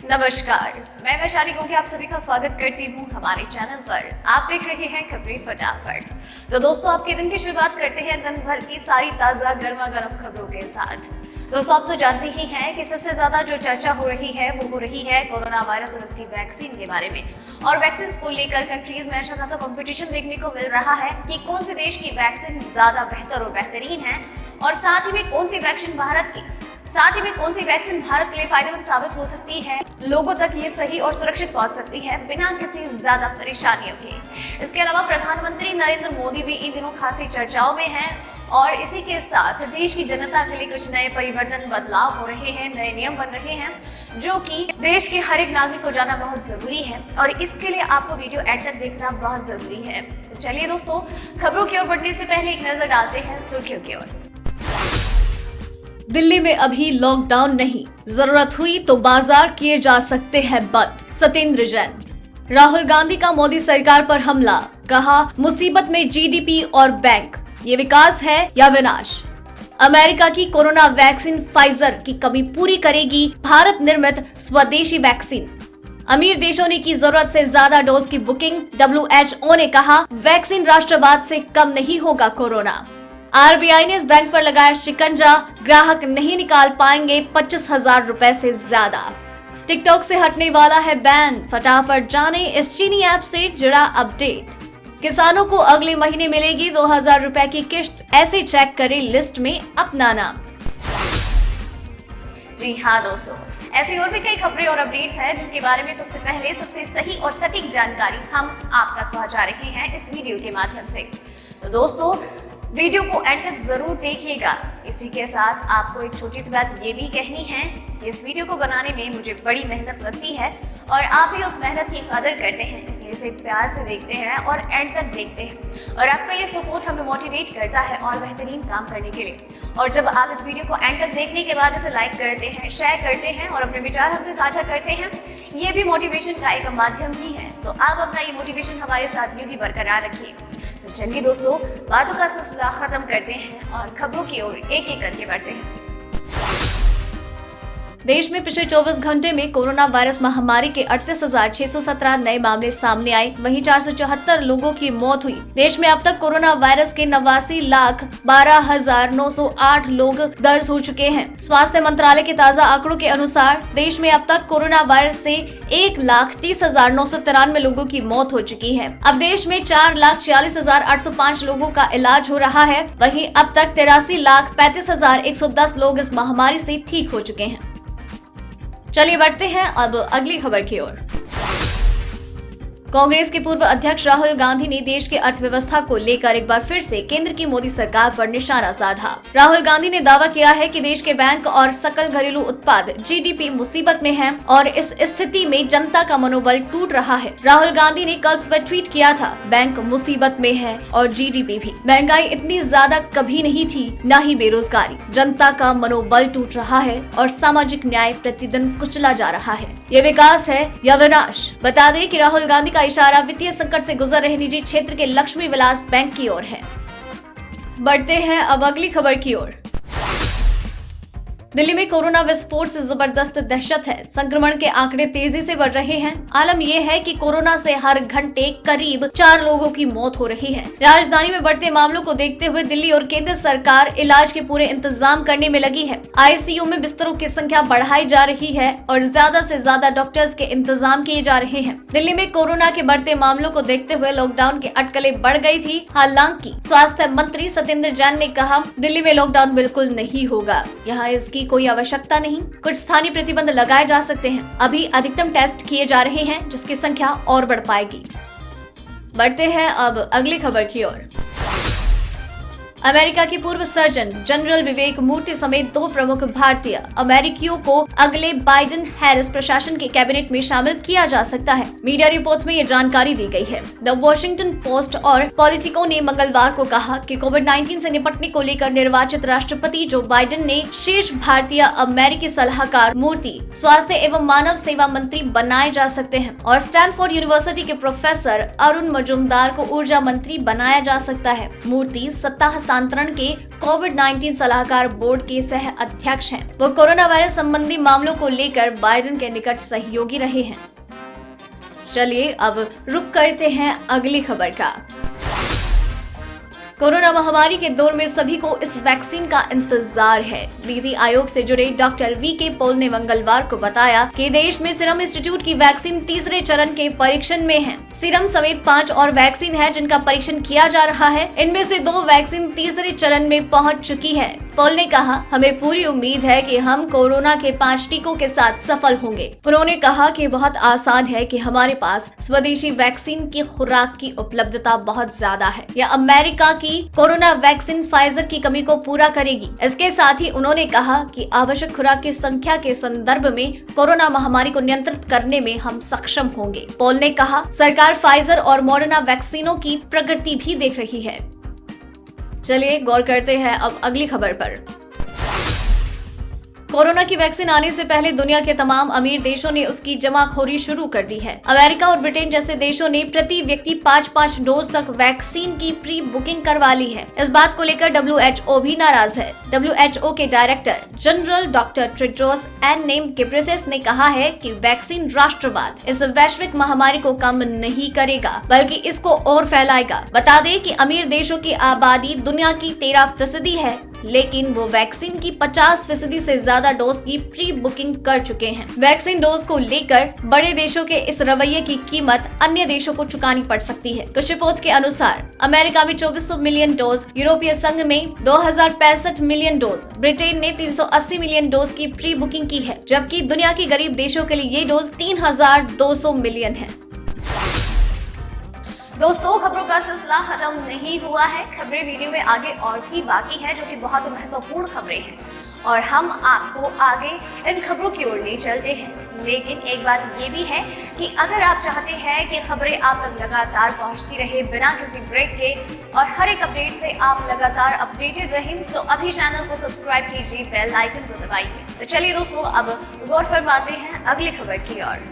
नमस्कार, मैं वैशाली गोगी आप सभी का स्वागत करती हूँ हमारे चैनल पर। आप देख रहे हैं खबरें फटाफट। तो दोस्तों, आपके दिन की शुरुआत करते हैं दिन भर की सारी ताजा गर्मा गर्म खबरों के साथ। दोस्तों, आप तो जानते ही हैं कि सबसे ज्यादा जो चर्चा हो रही है वो हो रही है कोरोना वायरस और उसकी वैक्सीन के बारे में। और वैक्सीन को लेकर कंट्रीज में अच्छा खासा कंपटीशन देखने को मिल रहा है कि कौन से देश की वैक्सीन ज्यादा बेहतर और बेहतरीन है, और साथ ही में कौन सी वैक्सीन भारत के लिए फायदेमंद साबित हो सकती है, लोगों तक ये सही और सुरक्षित पहुंच सकती है बिना किसी ज्यादा परेशानियों के। इसके अलावा प्रधानमंत्री नरेंद्र मोदी भी इन दिनों खासी चर्चाओं में हैं और इसी के साथ देश की जनता के लिए कुछ नए परिवर्तन बदलाव हो रहे हैं, नए नियम बन रहे हैं जो कि देश के हर एक नागरिक को जानना बहुत जरूरी है और इसके लिए आपको वीडियो एंड तक देखना बहुत जरूरी है। तो चलिए दोस्तों, खबरों की ओर बढ़ने से पहले एक नजर डालते हैं सुर्खियों की ओर। दिल्ली में अभी लॉकडाउन नहीं, जरूरत हुई तो बाजार किए जा सकते हैं बंद। सत्येंद्र जैन। राहुल गांधी का मोदी सरकार पर हमला, कहा मुसीबत में जीडीपी और बैंक, ये विकास है या विनाश। अमेरिका की कोरोना वैक्सीन फाइजर की कमी पूरी करेगी भारत निर्मित स्वदेशी वैक्सीन। अमीर देशों ने की जरूरत से ज्यादा डोज की बुकिंग, WHO ने कहा वैक्सीन राष्ट्रवाद से कम नहीं होगा कोरोना। आरबीआई ने इस बैंक पर लगाया शिकंजा, ग्राहक नहीं निकाल पाएंगे 25,000 रुपए से ज्यादा। टिकटॉक से हटने वाला है बैन, फटाफट जाने इस चीनी ऐप से जुड़ा अपडेट। किसानों को अगले महीने मिलेगी 2,000 रुपए की किश्त, ऐसे चेक करें लिस्ट में अपना नाम। जी हाँ दोस्तों, ऐसी और भी कई खबरें और अपडेट्स हैं जिनके बारे में सबसे पहले सबसे सही और सटीक जानकारी हम आप तक पहुंचा रहे हैं इस वीडियो के माध्यम से। तो दोस्तों, वीडियो को एंड तक जरूर देखिएगा। इसी के साथ आपको एक छोटी सी बात ये भी कहनी है कि इस वीडियो को बनाने में मुझे बड़ी मेहनत लगती है और आप भी उस मेहनत की कदर करते हैं, इसलिए इसे प्यार से देखते हैं और एंड तक देखते हैं और आपका ये सपोर्ट हमें मोटिवेट करता है और बेहतरीन काम करने के लिए। और जब आप इस वीडियो को एंड तक देखने के बाद इसे लाइक करते हैं, शेयर करते हैं और अपने विचार हमसे साझा करते हैं, ये भी मोटिवेशन का एक माध्यम ही है। तो आप अपना ये मोटिवेशन हमारे साथ यूं ही बरकरार रखिए। तो चलिए दोस्तों, बातों का सिलसिला खत्म करते हैं और खबरों की ओर एक एक करके बढ़ते हैं। देश में पिछले 24 घंटे में कोरोना वायरस महामारी के 38,617 नए मामले सामने आए, वहीं 474 लोगों की मौत हुई। देश में अब तक कोरोना वायरस के 89,12,908 लोग दर्ज हो चुके हैं। स्वास्थ्य मंत्रालय के ताजा आंकड़ों के अनुसार देश में अब तक कोरोना वायरस से 1,30,993 लोगों की मौत हो चुकी है। अब देश में 4,46,805 लोगों का इलाज हो रहा है। वहीं अब तक 83,35,110 लोग इस महामारी से ठीक हो चुके हैं। चलिए बढ़ते हैं अब अगली खबर की ओर। कांग्रेस के पूर्व अध्यक्ष राहुल गांधी ने देश की अर्थव्यवस्था को लेकर एक बार फिर से केंद्र की मोदी सरकार पर निशाना साधा। राहुल गांधी ने दावा किया है कि देश के बैंक और सकल घरेलू उत्पाद जीडीपी मुसीबत में है और इस स्थिति में जनता का मनोबल टूट रहा है। राहुल गांधी ने कल सुबह ट्वीट किया था, बैंक मुसीबत में है और जीडीपी भी। महंगाई इतनी ज्यादा कभी नहीं थी, न ही बेरोजगारी। जनता का मनोबल टूट रहा है और सामाजिक न्याय प्रतिदिन कुचला जा रहा है। ये विकास है या विनाश। बता दें कि राहुल गांधी का इशारा वित्तीय संकट से गुजर रहे निजी क्षेत्र के लक्ष्मी विलास बैंक की ओर है। बढ़ते हैं अब अगली खबर की ओर। दिल्ली में कोरोना विस्फोट से जबरदस्त दहशत है। संक्रमण के आंकड़े तेजी से बढ़ रहे हैं। आलम यह है कि कोरोना से हर घंटे करीब 4 लोगों की मौत हो रही है। राजधानी में बढ़ते मामलों को देखते हुए दिल्ली और केंद्र सरकार इलाज के पूरे इंतजाम करने में लगी है। आईसीयू में बिस्तरों की संख्या बढ़ाई जा रही है और ज्यादा से ज्यादा डॉक्टर्स के इंतजाम किए जा रहे हैं। दिल्ली में कोरोना के बढ़ते मामलों को देखते हुए लॉकडाउन की अटकलें बढ़ गई थी। हालांकि स्वास्थ्य मंत्री सत्येंद्र जैन ने कहा, दिल्ली में लॉकडाउन बिल्कुल नहीं होगा, यहाँ इसकी कोई आवश्यकता नहीं। कुछ स्थानीय प्रतिबंध लगाए जा सकते हैं। अभी अधिकतम टेस्ट किए जा रहे हैं जिसकी संख्या और बढ़ पाएगी। बढ़ते हैं अब अगली खबर की ओर। अमेरिका के पूर्व सर्जन जनरल विवेक मूर्ति समेत 2 प्रमुख भारतीय अमेरिकियों को अगले बाइडेन हैरिस प्रशासन के कैबिनेट में शामिल किया जा सकता है। मीडिया रिपोर्ट्स में ये जानकारी दी गई है। द वॉशिंगटन पोस्ट और पॉलिटिको ने मंगलवार को कहा कि कोविड-19 से निपटने को लेकर निर्वाचित राष्ट्रपति जो बाइडेन ने शीर्ष भारतीय अमेरिकी सलाहकार मूर्ति स्वास्थ्य एवं मानव सेवा मंत्री बनाए जा सकते हैं और स्टैनफोर्ड यूनिवर्सिटी के प्रोफेसर अरुण मजूमदार को ऊर्जा मंत्री बनाया जा सकता है। मूर्ति सत्ता हस्तांतरण के कोविड-19 सलाहकार बोर्ड के सह अध्यक्ष हैं। वो कोरोना वायरस संबंधी मामलों को लेकर बाइडेन के निकट सहयोगी रहे हैं। चलिए अब रुक करते हैं अगली खबर का। कोरोना महामारी के दौर में सभी को इस वैक्सीन का इंतजार है। नीति आयोग से जुड़े डॉक्टर वी.के. पॉल ने मंगलवार को बताया कि देश में सीरम इंस्टीट्यूट की वैक्सीन तीसरे चरण के परीक्षण में है। सीरम समेत 5 और वैक्सीन है जिनका परीक्षण किया जा रहा है। इनमें से 2 वैक्सीन तीसरे चरण में पहुंच चुकी है। पॉल ने कहा, हमें पूरी उम्मीद है कि हम कोरोना के 5 टीकों के साथ सफल होंगे। उन्होंने कहा कि बहुत आसान है कि हमारे पास स्वदेशी वैक्सीन की खुराक की उपलब्धता बहुत ज्यादा है। यह अमेरिका की कोरोना वैक्सीन फाइजर की कमी को पूरा करेगी। इसके साथ ही उन्होंने कहा कि आवश्यक खुराक की संख्या के संदर्भ में कोरोना महामारी को नियंत्रित करने में हम सक्षम होंगे। पॉल ने कहा, सरकार फाइजर और मॉडर्ना वैक्सीनों की प्रगति भी देख रही है। चलिए गौर करते हैं अब अगली खबर पर। कोरोना की वैक्सीन आने से पहले दुनिया के तमाम अमीर देशों ने उसकी जमाखोरी शुरू कर दी है। अमेरिका और ब्रिटेन जैसे देशों ने प्रति व्यक्ति 5-5 डोज तक वैक्सीन की प्री बुकिंग करवा ली है। इस बात को लेकर WHO भी नाराज है। WHO के director general doctor Tedros Adhanom Ghebreyesus ने कहा है कि वैक्सीन राष्ट्रवाद इस वैश्विक महामारी को कम नहीं करेगा बल्कि इसको और फैलाएगा। बता दें कि अमीर देशों की आबादी दुनिया की 13% है, लेकिन वो वैक्सीन की 50% से ज्यादा डोज की प्री बुकिंग कर चुके हैं। वैक्सीन डोज को लेकर बड़े देशों के इस रवैये की कीमत अन्य देशों को चुकानी पड़ सकती है। कुछ रिपोर्ट्स के अनुसार अमेरिका में 2400 मिलियन डोज, यूरोपीय संघ में 2065 मिलियन डोज, ब्रिटेन ने 380 मिलियन डोज की प्री बुकिंग की है, जबकि दुनिया के गरीब देशों के लिए ये डोज 3200 मिलियन है। दोस्तों, खबरों का सिलसिला खत्म नहीं हुआ है। खबरें वीडियो में आगे और भी बाकी हैं, जो कि बहुत महत्वपूर्ण खबरें हैं और हम आपको आगे इन खबरों की ओर ले चलते हैं। लेकिन एक बात ये भी है कि अगर आप चाहते हैं कि खबरें आप तक लगातार पहुंचती रहे बिना किसी ब्रेक के और हर एक अपडेट से आप लगातार अपडेटेड रहें, तो अभी चैनल को सब्सक्राइब कीजिए, बेल आइकन को दबाइए। तो चलिए दोस्तों, अब गौर फरमाते हैं अगली खबर की ओर।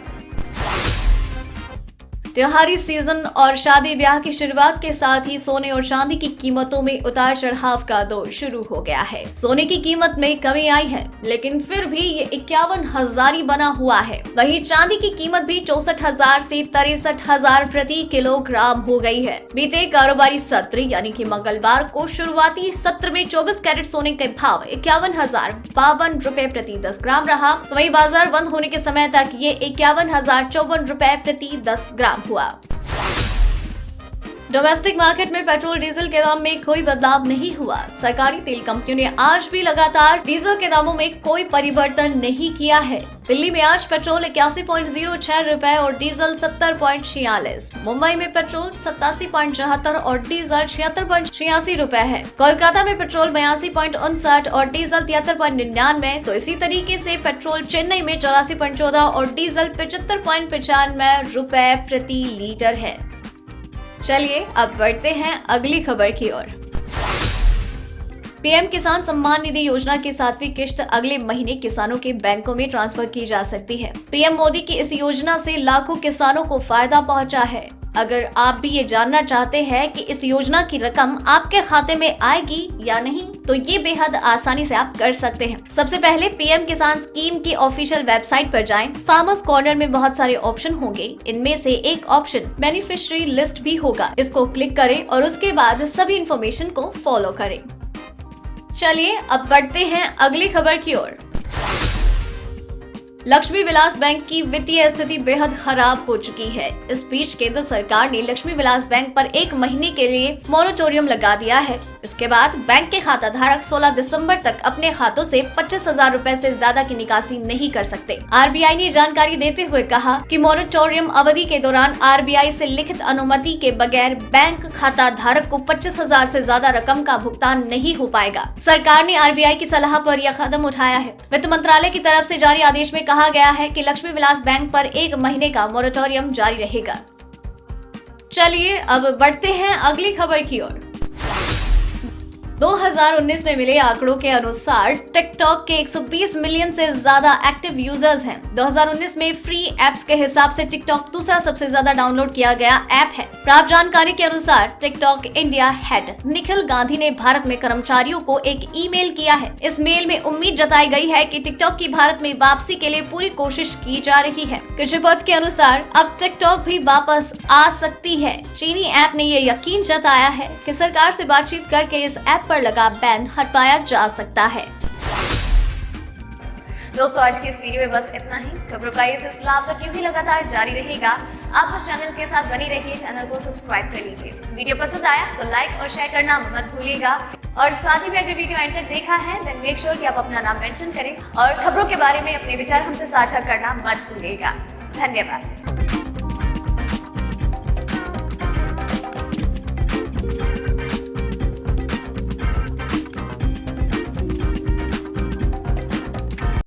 त्योहारी सीजन और शादी ब्याह की शुरुआत के साथ ही सोने और चांदी की कीमतों में उतार चढ़ाव का दौर शुरू हो गया है। सोने की कीमत में कमी आई है, लेकिन फिर भी ये 51,000 बना हुआ है। वहीं चांदी की कीमत भी 64,000 से 63,000 प्रति किलोग्राम हो गई है। बीते कारोबारी सत्र यानी कि मंगलवार को शुरुआती सत्र में 24 कैरेट सोने के भाव 51,052 रुपए प्रति 10 ग्राम रहा। वहीं बाजार बंद होने के समय तक ये 51,054 रुपए प्रति 10 ग्राम हुआ। डोमेस्टिक मार्केट में पेट्रोल डीजल के दाम में कोई बदलाव नहीं हुआ। सरकारी तेल कंपनियों ने आज भी लगातार डीजल के दामों में कोई परिवर्तन नहीं किया है। दिल्ली में आज पेट्रोल 81.06 रुपए और डीजल 70.46, मुंबई में पेट्रोल 87.74 और डीजल 76.86 रुपए है। कोलकाता में पेट्रोल 82.59 और डीजल 73.99। तो इसी तरीके से पेट्रोल चेन्नई में 84.14 और डीजल 75.95 रुपए प्रति लीटर है। चलिए अब बढ़ते हैं अगली खबर की ओर। पीएम किसान सम्मान निधि योजना की 7वीं किश्त अगले महीने किसानों के बैंकों में ट्रांसफर की जा सकती है। पीएम मोदी की इस योजना से लाखों किसानों को फायदा पहुंचा है। अगर आप भी ये जानना चाहते हैं कि इस योजना की रकम आपके खाते में आएगी या नहीं, तो ये बेहद आसानी से आप कर सकते हैं। सबसे पहले पीएम किसान स्कीम की ऑफिशियल वेबसाइट पर जाएं। फार्मर्स कॉर्नर में बहुत सारे ऑप्शन होंगे। इनमें से एक ऑप्शन बेनिफिशियरी लिस्ट भी होगा। इसको क्लिक करें और उसके बाद सभी इंफॉर्मेशन को फॉलो करें। चलिए अब बढ़ते हैं अगली खबर की ओर। लक्ष्मी विलास बैंक की वित्तीय स्थिति बेहद खराब हो चुकी है। इस बीच केंद्र सरकार ने लक्ष्मी विलास बैंक पर 1 महीने के लिए मोरेटोरियम लगा दिया है। इसके बाद बैंक के खाता धारक 16 दिसंबर तक अपने खातों से 25,000 रुपए से ज्यादा की निकासी नहीं कर सकते। आरबीआई ने जानकारी देते हुए कहा कि मोरेटोरियम अवधि के दौरान आरबीआई से लिखित अनुमति के बगैर बैंक खाता धारक को 25,000 से ज्यादा रकम का भुगतान नहीं हो पाएगा। सरकार ने आरबीआई की सलाह पर यह कदम उठाया है। वित्त मंत्रालय की तरफ से जारी आदेश में कहा गया है कि लक्ष्मी विलास बैंक पर 1 महीने का मोरेटोरियम जारी रहेगा। चलिए अब बढ़ते हैं अगली खबर की ओर। 2019 में मिले आंकड़ों के अनुसार टिकटॉक के 120 मिलियन से ज्यादा एक्टिव यूजर्स हैं। 2019 में फ्री एप्स के हिसाब से टिकटॉक दूसरा सबसे ज्यादा डाउनलोड किया गया ऐप है। प्राप्त जानकारी के अनुसार TikTok India head Nikhil Gandhi ने भारत में कर्मचारियों को एक ईमेल किया है। इस मेल में उम्मीद जताई गई है कि टिकटॉक की भारत में वापसी के लिए पूरी कोशिश की जा रही है। कुछ रिपोर्ट्स के अनुसार अब टिकटॉक भी वापस आ सकती है। चीनी ऐप ने ये यकीन जताया है कि सरकार से बातचीत करके इस ऐप पर लगा बैन हटवाया जा सकता है। दोस्तों, आज की इस वीडियो में बस इतना ही। खबरों का ये सिलसिला आप तक यूं ही लगातार जारी रहेगा। आप उस चैनल के साथ बनी रहिए, चैनल को सब्सक्राइब कर लीजिए। वीडियो पसंद आया तो लाइक और शेयर करना मत भूलिएगा। और साथ ही में अगर वीडियो एंड तक देखा है देन मेक श्योर कि आप अपना नाम मेंशन करें और खबरों के बारे में अपने विचार हमसे साझा करना मत भूलिएगा। धन्यवाद।